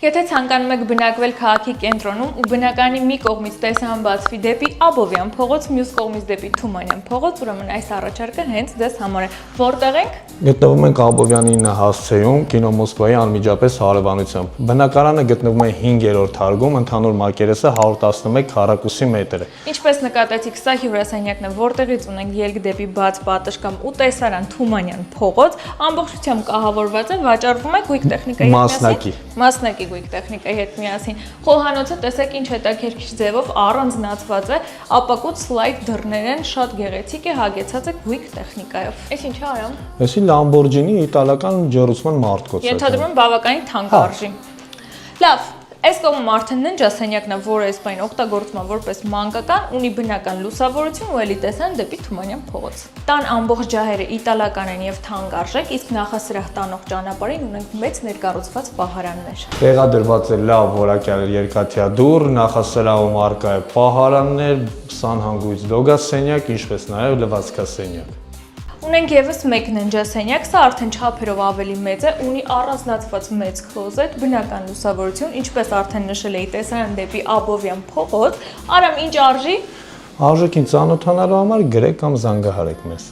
Եթե ցանկանում եք բնակվել քաղաքի կենտրոնում ու բնակարանի մի կողմից տեսարան բացվի դեպի Աբովյան փողոց, մյուս կողմից դեպի Թումանյան փողոց, ուրեմն այս առաջարկը հենց ձեզ համար է։ Որտեղ ենք։ Գտնվում ենք Աբովյանի 9 հասցեում, Կինո Մոսկվայի անմիջապես հարևանությամբ։ Բնակարանը գտնվում է 5-րդ հարկում, ընդհանուր մակերեսը 111 քառակուսի մետր է։ Ինչպես նկատեցիք, սա հյուրասենյակն է, որտեղից ունենք ելք դեպի բաց պատշգամբ ու տեսարան Թումանյան փողոց, ամբողջությամբ կահավորված է, վաճառվում է գույք տեխնիկայի մասնակի գույք տեխնիկայի հետ միասին։ Խոհանոցը տեսեք ինչ հետաքրքիր ձևով առանձնացված է, ապակուց սլայդ դռներ են, շատ գեղեցիկ է, հագեցած է գույք տեխնիկայով։ Այս ինչ է Արամ։ Էսի Lamborghini իտալական ջեռուցման մարտկոց է։ Ենթադրում եմ բավականին թանկ արժի։ Լավ, այս կողմում արդեն ննջասենյակն է, որը այս բան օգտագործվում է որպես մանկական, ունի բնական լուսավորություն ու էլի տեսան դեպի Թումանյան փողոց։ Տան ամբողջ ջահերը իտալական են եւ թանկ արժեք, իսկ նախասրահ տանող ճանապարհին ունենք մեծ ներկառուցված պահարաններ։ Տեղադրված է լավ որակյալ երկաթյա դուռ, նախասրահում առկա է պահարաններ, սանհանգույց լոգասենյակ, ինչպես նաեւ լվացքասենյակ։ Ունենք եւս մեկ ննջասենյակ, սա արդեն չափերով ավելի մեծ է, ունի առանձնացված մեծ քլոզետ, բնական լուսավորություն, ինչպես արդեն նշել էի, տեսարան դեպի Աբովյան փողոց։ Արամ, ինչ արժի։ Արժեքին ծանոթանալու համար գրեք կամ զանգահարեք մեզ։